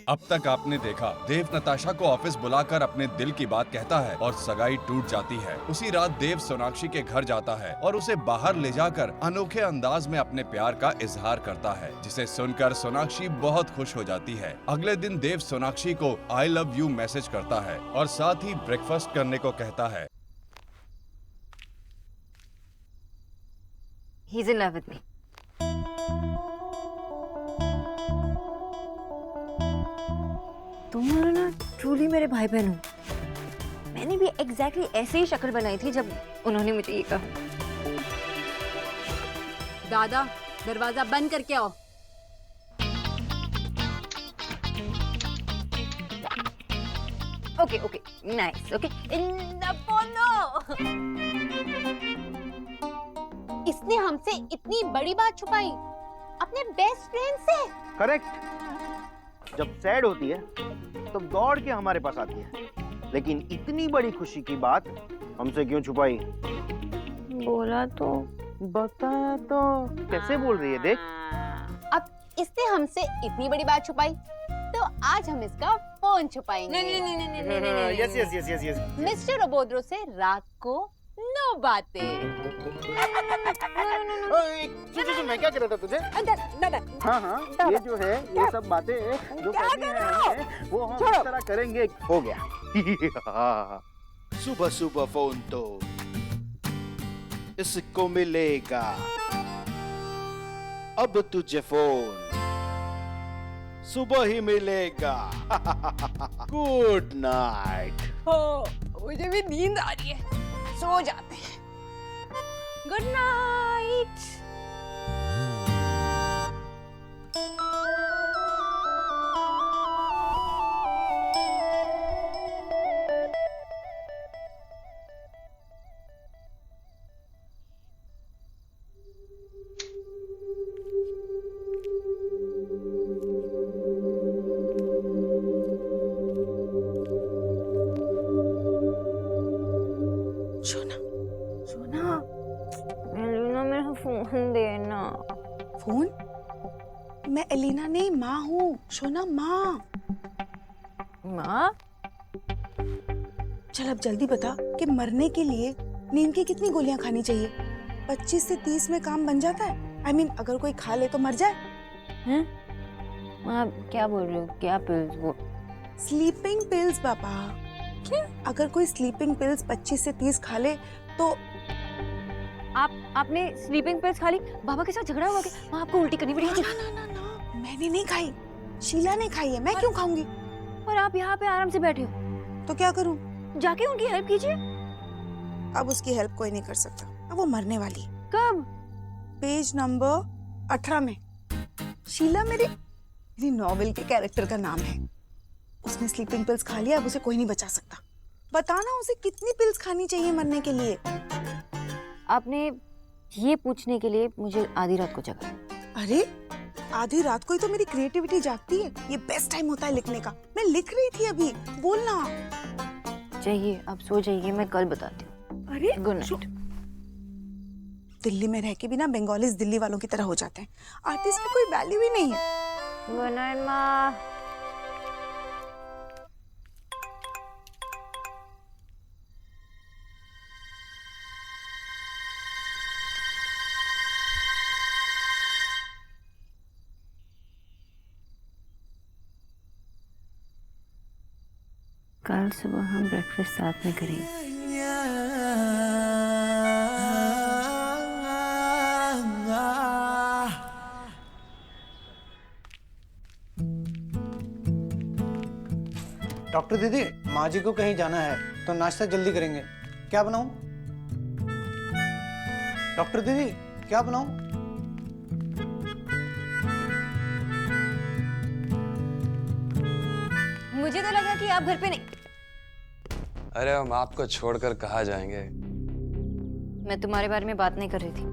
अब तक आपने देखा, देव नताशा को ऑफिस बुलाकर अपने दिल की बात कहता है और सगाई टूट जाती है। उसी रात देव सोनाक्षी के घर जाता है और उसे बाहर ले जाकर अनोखे अंदाज में अपने प्यार का इजहार करता है, जिसे सुनकर सोनाक्षी बहुत खुश हो जाती है। अगले दिन देव सोनाक्षी को आई लव यू मैसेज करता है और साथ ही ब्रेकफास्ट करने को कहता है। He's in love with me. तुम ना ट्रूली मेरे भाई बहन हो। मैंने भी एग्जैक्टली ऐसे ही शक्ल बनाई थी जब उन्होंने मुझे ये कहा। दादा, दरवाजा बंद करके आओ। Okay okay nice okay. इसने हमसे इतनी बड़ी बात छुपाई अपने बेस्ट फ्रेंड से। करेक्ट। जब सैड होती है तो दौड़ के हमारे पास आती है, लेकिन इतनी बड़ी खुशी की बात हमसे क्यों छुपाई? बोला तो बता तो कैसे बोल रही है, देख। अब इसने हमसे इतनी बड़ी बात छुपाई तो आज हम इसका फोन छुपाएंगे। नहीं yes yes yes yes yes. Mister रोबोद्रो से रात को 9 बातें। सुन, मैं क्या कह रहा था तुझे? हाँ हाँ, ये जो है, ये सब बातें जो करनी है हमें, वो हम इस तरह करेंगे। हो गया। सुबह सुबह फोन तो इसको मिलेगा। अब तुझे फोन सुबह ही मिलेगा। Good night. मुझे भी नींद आ रही है, सो जाते हैं। Good night. फोन देना। फोन? मैं एलिना नहीं, माँ हूँ। शोना माँ। माँ? चल अब जल्दी बता कि मरने के लिए नींद की कितनी गोलियां खानी चाहिए? 25 से 30 में काम बन जाता है। I mean, अगर कोई खा ले तो मर जाए। हैं? माँ क्या बोल रही हो? क्या पिल्स? वो स्लीपिंग पिल्स बाबा। क्या? अगर कोई स्लीपिंग पिल्स 25 से 30 खा ले तो आपने स्लीपिंग पिल्स खा ली? बाबा के साथ झगड़ा हुआ क्या? माँ आपको उल्टी करनी पड़ेगी। ना, मैंने नहीं खाई, शीला ने खाई है। मैं क्यों खाऊंगी? और आप यहाँ पे आराम से बैठे हो, तो क्या करूं? जाके उनकी हेल्प कीजिए। अब उसकी हेल्प कोई नहीं कर सकता। अब वो मरने वाली है। कब? पेज नंबर 18 में। शीला मेरी नॉवेल के कैरेक्टर का नाम है। उसने स्लीपिंग पिल्स खा लिया, अब उसे कोई नहीं बचा सकता। बताना उसे कितनी पिल्स खानी चाहिए मरने के लिए? आपने ये पूछने के लिए मुझे आधी रात को जगा। अरे आधी रात को ही तो मेरी क्रिएटिविटी जागती है। ये बेस्ट टाइम होता है लिखने का। मैं लिख रही थी अभी, बोलना। चाहिए आप सो जाइए, मैं कल बताती हूँ। अरे गुड नाइट। दिल्ली में रह के भी ना बंगालीज दिल्ली वालों की तरह हो जाते हैं। आर्टिस्ट की कोई वैल्यू ही नहीं है। गुड नाइट माँ। कल सुबह हम ब्रेकफास्ट साथ में करेंगे। डॉक्टर दीदी, माँ जी को कहीं जाना है तो नाश्ता जल्दी करेंगे। क्या बनाऊं? डॉक्टर दीदी क्या बनाऊं? मुझे तो लगा कि आप घर पे नहीं। अरे हम आपको छोड़कर कहाँ जाएंगे? मैं तुम्हारे बारे में बात नहीं कर रही थी।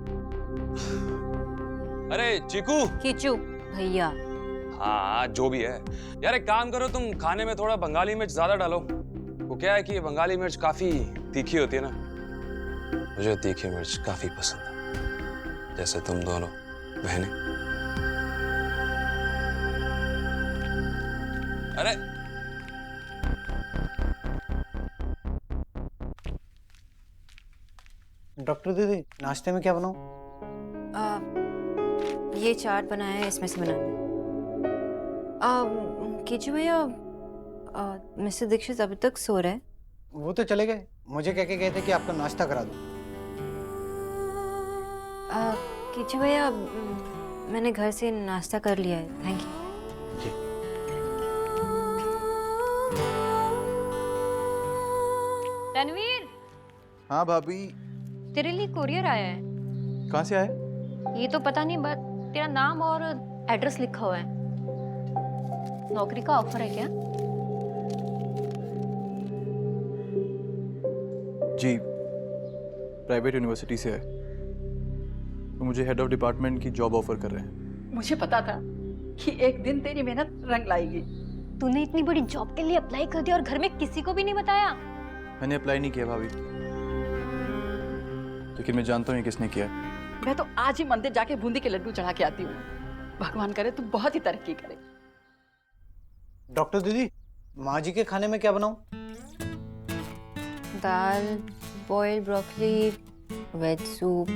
अरे चीकू। कीचू भैया। हाँ जो भी है यार, एक काम करो, तुम खाने में थोड़ा बंगाली मिर्च ज्यादा डालो। वो क्या है कि ये बंगाली मिर्च काफी तीखी होती है ना, मुझे तीखी मिर्च काफी पसंद है, जैसे तुम दोनों बहनें। अरे डॉक्टर दीदी, नाश्ते में क्या बनाऊं? ये चाट बनाया है, इसमें से बना कीचू भैया, मिस्टर दीक्षित अभी तक सो रहे हैं? वो तो चले गए, मुझे कह के गए थे कि आपका नाश्ता करा दूं। कीचू भैया, मैंने घर से नाश्ता कर लिया है, थैंक यू। रणवीर, हाँ भाभी। तेरे लिए कोरियर आया है। कहाँ से आए? ये तो पता नहीं, बट तेरा नाम और एड्रेस लिखा हुआ है। नौकरी का ऑफर है क्या? जी, प्राइवेट यूनिवर्सिटी से है, तो मुझे हेड ऑफ डिपार्टमेंट की जॉब ऑफर कर रहे हैं। मुझे पता था कि एक दिन तेरी मेहनत रंग लाएगी। तूने इतनी बड़ी जॉब के लिए अप्लाई कर दिया और घर में किसी को भी नहीं बताया? मैंने अप्लाई नहीं किया भाभी, लेकिन मैं जानता हूँ ये किसने किया है। मैं तो आज ही मंदिर जाके बूंदी के लड्डू चढ़ा के आती हूँ। भगवान करे तू बहुत ही तरक्की करे। डॉक्टर दीदी, माँ जी के खाने में क्या बनाऊं? दाल, बॉइल्ड ब्रोकली, वेज सूप।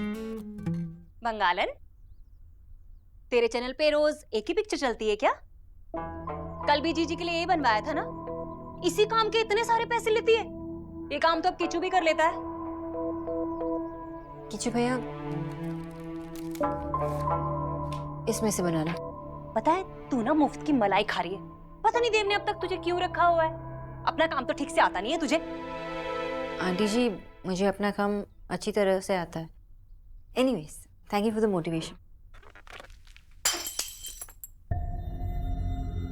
बंगालन, तेरे चैनल पे रोज एक ही पिक्चर चलती है क्या? कल भी जीजी के लिए यही बनवाया था ना? इसी काम के इतने सारे पैसे लेती है। ये काम तो अब किचू भी कर लेता है। कीचू भैया, इसमें से बनाना। पता है, तू ना मुफ्त की मलाई खा रही है। पता नहीं देव ने अब तक तुझे क्यों रखा हुआ है। अपना काम तो ठीक से आता नहीं है तुझे। आंटी जी, मुझे अपना काम अच्छी तरह से आता है। Anyways, thank you for the motivation.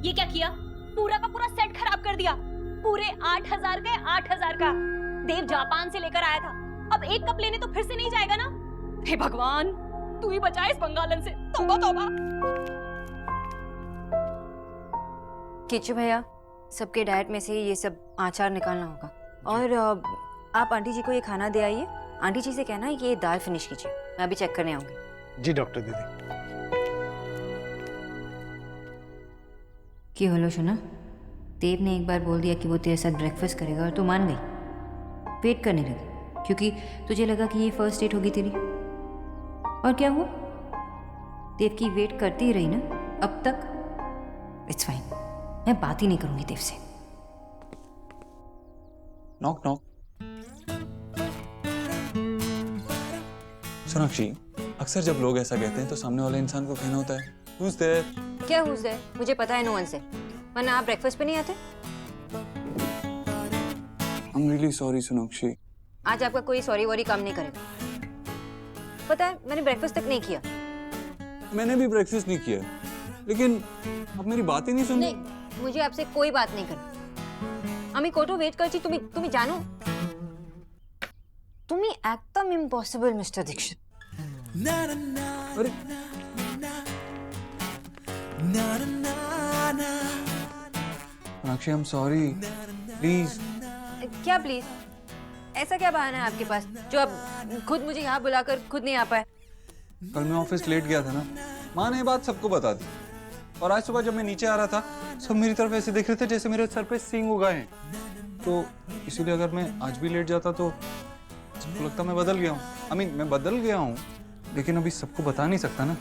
ये क्या किया? पूरा का पूरा सेट खराब कर दिया। पूरे 8,000 का 8,000 का। देव जापान से लेकर आया था। अब एक कप लेने तो फिर से नहीं जाएगा ना? हे भगवान, तू ही बचा इस बंगालन से। तौबा तौबा। कीचू भैया, सबके डाइट में से ये सब आचार निकालना होगा। और आप आंटी जी को ये खाना दे आइए। आंटी जी से कहना है कि ये दाल फिनिश कीजिए। मैं अभी चेक करने आऊंगी। जी डॉक्टर दीदी। कि हेलो सुना, देव ने एक बार बोल दिया कि वो तेरे साथ ब्रेकफास्ट करेगा और तू मान गई। वेट करने लगी क्योंकि तुझे लगा कि ये फर्स्ट डेट होगी तेरी। और क्या हुआ? देव की वेट करती ही रही ना अब तक। इट्स फाइन, मैं बात ही नहीं करूंगी देव से। Knock knock. सोनाक्षी, अक्सर जब लोग ऐसा कहते हैं तो सामने वाले इंसान को कहना होता है Who's there? क्या हुआ है? मुझे पता है नो वन से, वरना आप ब्रेकफास्ट पे नहीं आते। I'm really sorry, Sonakshi. आज आपका कोई सॉरी वॉरी काम नहीं करेगा। पता है, मैंने ब्रेकफास्ट तक नहीं किया। मैंने भी ब्रेकफास्ट नहीं किया, लेकिन आप मेरी बात ही नहीं सुन रही। नहीं, मुझे आपसे कोई बात नहीं करनी। আমি কত ওয়েট করছি তুমি তুমি জানো? তুমি একদম ইম্পসিবল মিস্টার দীক্ষিত। अरे सोनाक्षी, I'm sorry, please। क्या प्लीज? ऐसा क्या बहाना है आपके पास जो आप खुद मुझे यहाँ बुलाकर खुद नहीं आ पाए? कल मैं ऑफिस लेट गया था ना, माँ ने ये बात सबको बता दी। और आज सुबह जब मैं नीचे आ रहा था, सब मेरी तरफ ऐसे देख रहे थे जैसे मेरे सर पे सींग उगाए हैं। तो इसीलिए अगर मैं आज भी लेट जाता तो सबको लगता मैं बदल गया हूँ। मैं बदल गया हूँ, लेकिन अभी सबको बता नहीं सकता ना।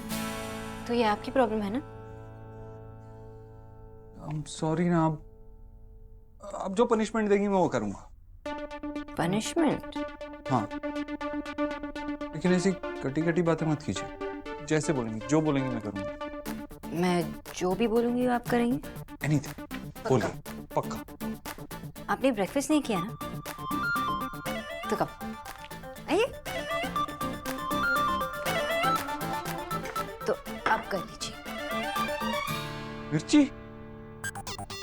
तो ये आपकी प्रॉब्लम है ना? I'm sorry ना। अब जो पनिशमेंट देंगी मैं वो करूँगा। पनिशमेंट? हाँ, लेकिन ऐसी कटी कटी बातें मत कीजिए। जैसे बोलेंगे, जो बोलेंगे मैं करूँगा। मैं जो भी बोलूंगी वो आप करेंगे? एनीथिंग, बोलिए, पक्का। आपने ब्रेकफास्ट नहीं किया ना? तो कब आइए, तो आप कर लीजिए। मिर्ची?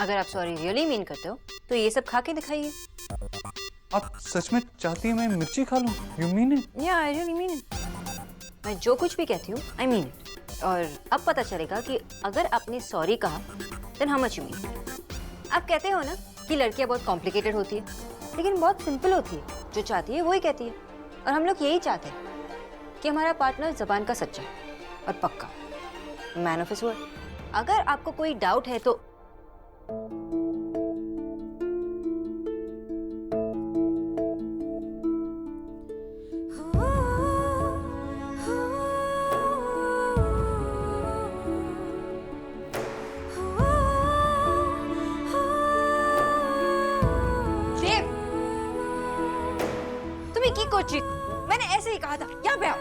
अगर आप सॉरी रियली मीन करते हो तो ये सब खा के दिखाइए। आप सच में चाहती हैं मैं मिर्ची खा लूं? You mean it? या आई रियली मीन इट। मैं जो कुछ भी कहती हूँ आई मीन इट। और अब पता चलेगा कि अगर आपने सॉरी कहा then how much you mean. आप कहते हो ना कि लड़कियां बहुत कॉम्प्लिकेटेड होती है, लेकिन बहुत सिंपल होती है। जो चाहती है वही कहती है। और हम लोग यही चाहते हैं कि हमारा पार्टनर जबान का सच्चा और पक्का, मैन ऑफ हिज वर्ड। अगर आपको कोई डाउट है तो जीत, मैंने ऐसे ही कहा था। यहाँ पे आओ,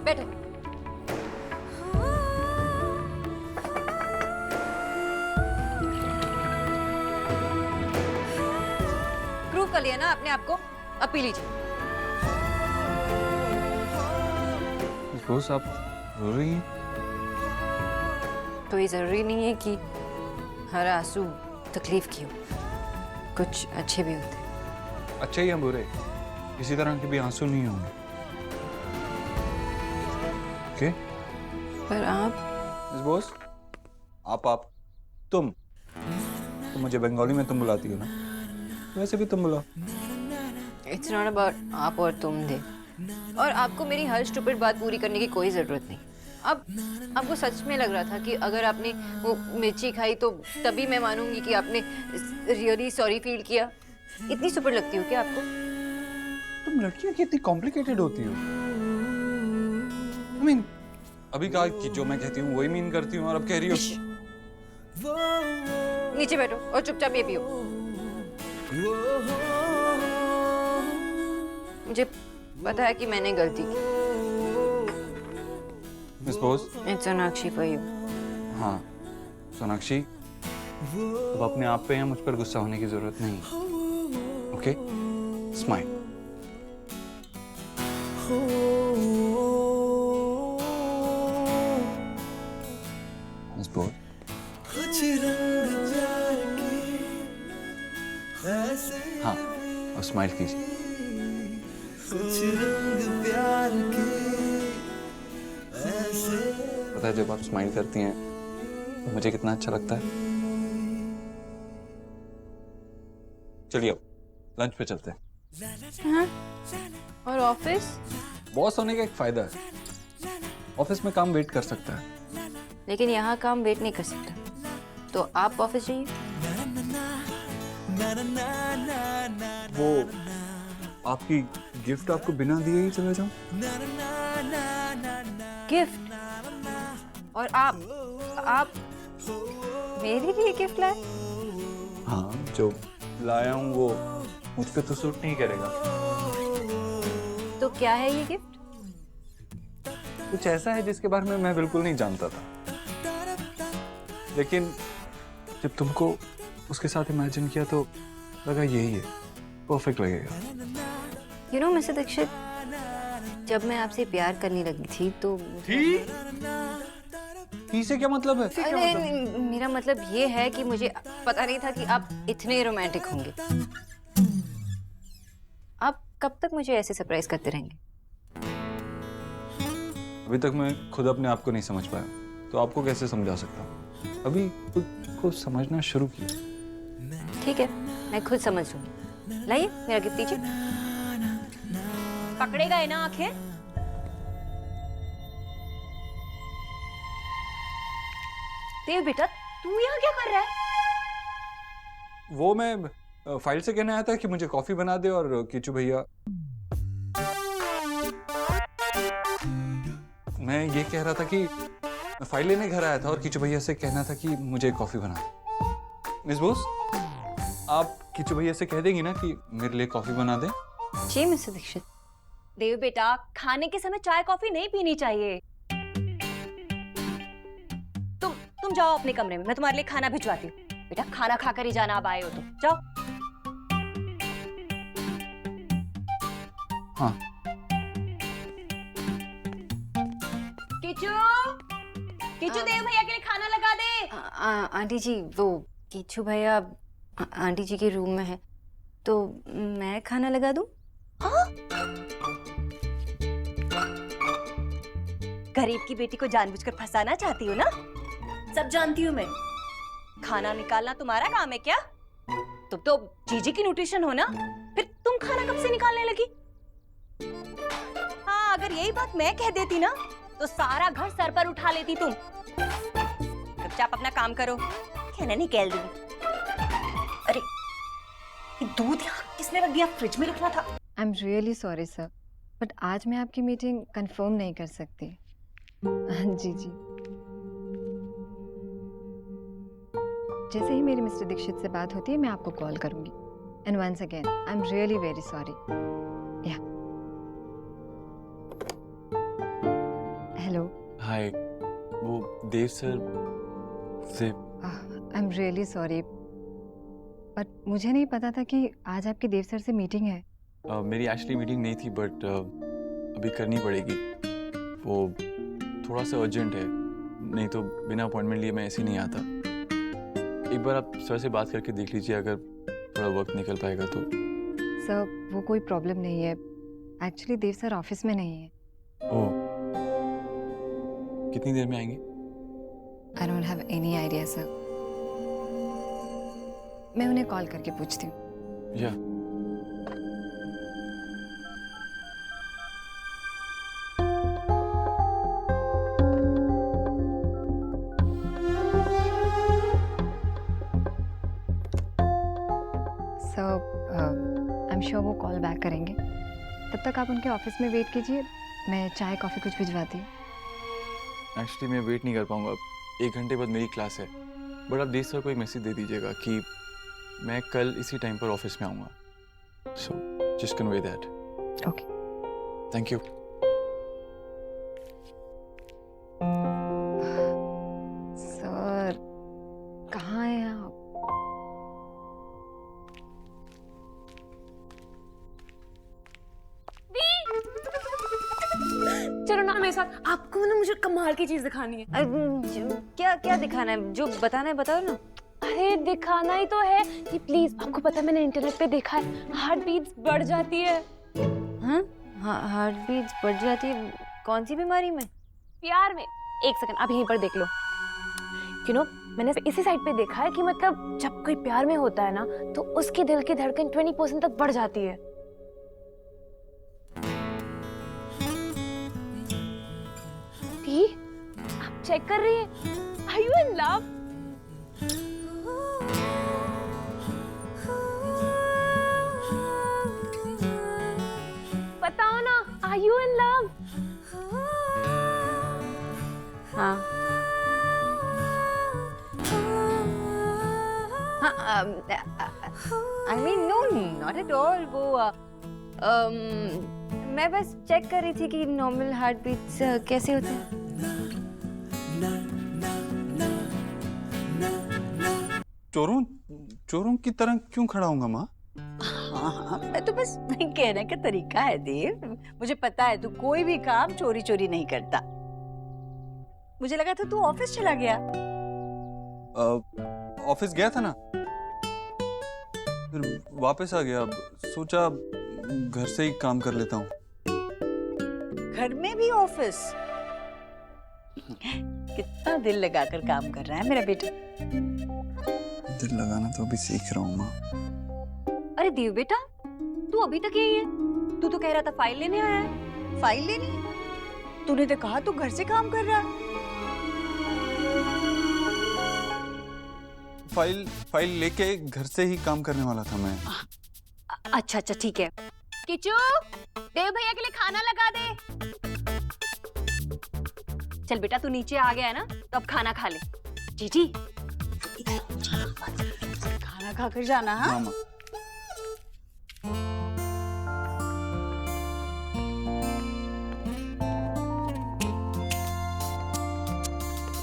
बैठो। प्रूव कर लिया ना आपने आपको, अब पी लीजिए। बॉस आप रो रही हैं? तो ये जरूरी नहीं है कि हर आंसू तकलीफ की हो, कुछ अच्छे भी होते हैं। अच्छे या बुरे, किसी तरह के भी आंसू नहीं होंगे। ओके? पर आप मिस बॉस, आप तुम तो मुझे बंगाली में तुम बुलाती हो ना, वैसे भी तुम बुलाओ। इट्स नॉट अबाउट आप और तुम दे, और आपको मेरी हर स्टूपिड बात पूरी करने की कोई जरूरत नहीं। अब आपको सच में लग रहा था कि अगर आपने वो मिर्ची खाई तो तभी मैं मानूंगी कि आपने रियली सॉरी फील किया। इतनी सुपर लगती हो क्या आपको? तुम लड़कियां कितनी कॉम्प्लिकेटेड होती हो। I mean, अभी कहा कि जो मैं कहती हूँ वही मीन करती हूँ, और अब कह रही हो। नीचे बैठो और चुपचाप ये पियो। मुझे पता है कि मैंने गलती की। Miss boss, it's Sonakshi for you. हाँ सोनाक्षी, अब अपने आप पे या मुझ पर गुस्सा होने की जरूरत नहीं। Okay, smile. मिस बॉस, हाँ और स्माइल कीजिए। पता है जब आप स्माइल करती हैं तो मुझे कितना अच्छा लगता है। चलिए अब लंच पे चलते हैं। हाँ? और ऑफिस? बॉस होने का एक फायदा है, ऑफिस में काम वेट कर सकता है, लेकिन यहाँ काम वेट नहीं कर सकता, तो आप ऑफिस जाइए। वो आपकी गिफ्ट आपको बिना दिए ही चले जाऊं? गिफ्ट? और आप मेरे लिए गिफ्ट लाए? हाँ, जो लाया हूँ वो मुझ पे तो सूट नहीं करेगा। तो क्या है ये गिफ्ट? कुछ ऐसा है जिसके बारे में मैं बिल्कुल नहीं जानता था, लेकिन जब तुमको उसके साथ इमेजिन किया तो लगा यही है, परफेक्ट लगेगा। यू नो मिस्टर दीक्षित, जब मैं आपसे प्यार करने लगी थी तो ही से क्या मतलब है? अरे मेरा मतलब ये है कि मुझे पता नहीं था कि आप इतने रोमांटिक होंगे। आप कब तक मुझे ऐसे सरप्राइज करते रहेंगे? अभी तक मैं खुद अपने आप को नहीं समझ पाया, तो आपको कैसे समझा सकता हूँ? अभी खुद को समझना शुरू किया। ठीक है, मैं खुद समझ लूंगी। लाइए मेरा गिफ्ट दीजिए। पकड़ेगा है ना आंखें? देव बेटा, तू यहाँ क्या कर रहा है? वो मैं फाइल से कहने आया था कि मुझे कॉफी बना दे, और किचू भैया, मैं ये कह रहा था कि फाइल लेने घर आया था और किचू भैया से कहना था कि मुझे कॉफी बना दे। मिस बोस, आप किचू भैया से कह देंगी ना कि मेरे लिए कॉफी बना दे? जी मिस्टर दीक्षित। देव बेटा, खाने के समय चाय कॉफी नहीं पीनी चाहिए। तुम जाओ अपने कमरे में, मैं तुम्हारे लिए खाना भिजवाती हूँ। बेटा खाना खाकर ही जाना, अब आए हो तो जाओ। हाँ। किचू, किचू देव भैया के लिए खाना लगा दे। आंटी जी, वो किचू भैया आंटी जी के रूम में है, तो मैं खाना लगा दूं? गरीब की बेटी को जानबूझकर फंसाना चाहती हो ना? सब जानती हूँ मैं। खाना निकालना तुम्हारा काम है क्या? तुम तो जीजी की न्यूट्रिशन हो ना, फिर तुम खाना कब से निकालने लगी? हाँ, अगर यही बात मैं कह देती ना तो सारा घर सर पर उठा लेती तुम। चुपचाप अपना काम करो, खाना निकाल दूंगी। अरे ये दूध यहाँ किसने रख दिया? फ्रिज में रखना था। I am really sorry sir, but आज मैं आपकी मीटिंग कंफर्म नहीं कर सकती। जी जी, जैसे ही मेरी मिस्टर दीक्षित से बात होती है मैं आपको कॉल करूंगी। And once again, I'm really very sorry. Yeah. Hello. हाय, वो देव सर से I'm really sorry. But मुझे नहीं पता था कि आज आपकी देव सर से मीटिंग है. मेरी एक्चुअली मीटिंग नहीं थी बट अभी करनी पड़ेगी. वो थोड़ा सा अर्जेंट है, नहीं तो बिना अपॉइंटमेंट लिए मैं ऐसे नहीं आता. एक बार आप सर से बात करके देख लीजिए, अगर थोड़ा वक्त निकल पाएगा तो. सर वो कोई प्रॉब्लम नहीं है. एक्चुअली देव सर ऑफिस में नहीं है. ओह, कितनी देर में आएंगे? I don't have any idea sir. मैं उन्हें कॉल करके पूछती हूँ. या आई एम श्योर वो कॉल बैक करेंगे. तब तक आप उनके ऑफिस में वेट कीजिए. मैं चाय कॉफ़ी कुछ भिजवाती हूँ. एक्चुअली मैं वेट नहीं कर पाऊंगा. 1 घंटे बाद मेरी क्लास है. बट आप देव सर को एक मैसेज दे दीजिएगा कि मैं कल इसी टाइम पर ऑफिस में आऊँगा. So just convey that. Okay. Thank you. Sir कहाँ हैं आप? चलो ना मेरे साथ, आपको ना मुझे कमाल की चीज दिखानी है. क्या क्या दिखाना है? जो बताना है बताओ ना. अरे दिखाना ही तो है कि प्लीज, आपको पता है मैंने इंटरनेट पे देखा है हार्ट बीट्स बढ़ जाती है. हाँ, हार्ट बीट्स बढ़ जाती है? कौन सी बीमारी में? प्यार में. एक सेकंड, आप यहीं पर देख लो. यू नो, मैंने इसी साइट पे देखा है कि मतलब जब कोई प्यार में होता है ना तो उसके दिल की धड़कन 20% तक बढ़ जाती है. दी, आप चेक कर रही हैं? Are you in love? बताओ ना, Are you in love? हाँ. I mean no, not at all. वो मैं बस चेक कर रही थी कि नॉर्मल हार्ट बीट्स कैसे होते हैं. चोरों चोरों की तरह क्यों खड़ा हूँगा माँ? हाँ, मैं तो बस कहने का तरीका है देव. मुझे पता है तू कोई भी काम चोरी चोरी नहीं करता. मुझे लगा था तू ऑफिस चला गया. ऑफिस गया था ना, फिर वापस आ गया. सोचा घर से ही काम कर लेता हूँ. घर में भी ऑफिस? कितना दिल लगाकर काम कर रहा है मेरा बेटा. दिल लगाना तो अभी सीख रहा हूँ माँ. अरे देव बेटा, तू अभी तक यही है? तू तो कह रहा था फाइल लेने आया है. फाइल लेनी? तूने तो कहा तू घर से काम कर रहा है. फाइल लेके घर से ही काम करने वाला था मैं. अच्छा अच्छा ठीक है. किचू, देव भैया के लिए खाना लगा दे. चल बेटा, तू नीचे आ गया है ना, तो अब खाना खा ले. जीजी, खाना खाकर जाना. हाँ मामा.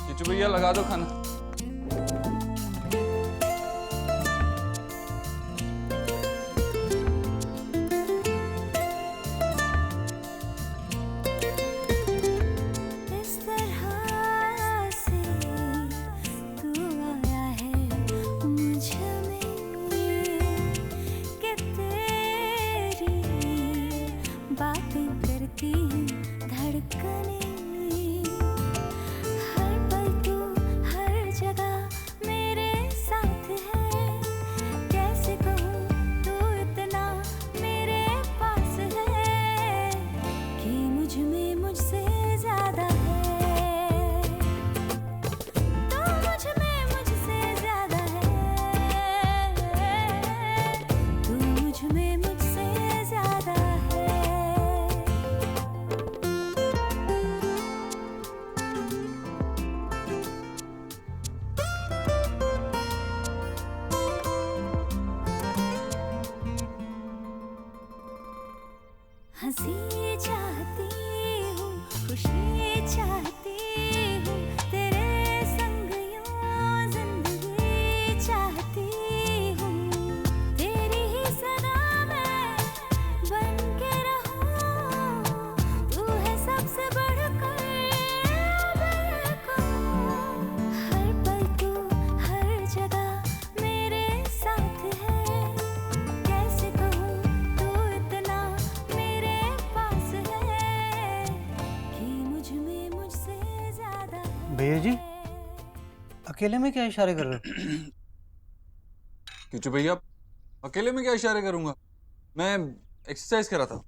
किचू भैया लगा दो खाना. भैया जी अकेले में क्या इशारे कर रहे हो? किचू भैया, अकेले में क्या इशारे करूंगा? मैं एक्सरसाइज कर रहा था।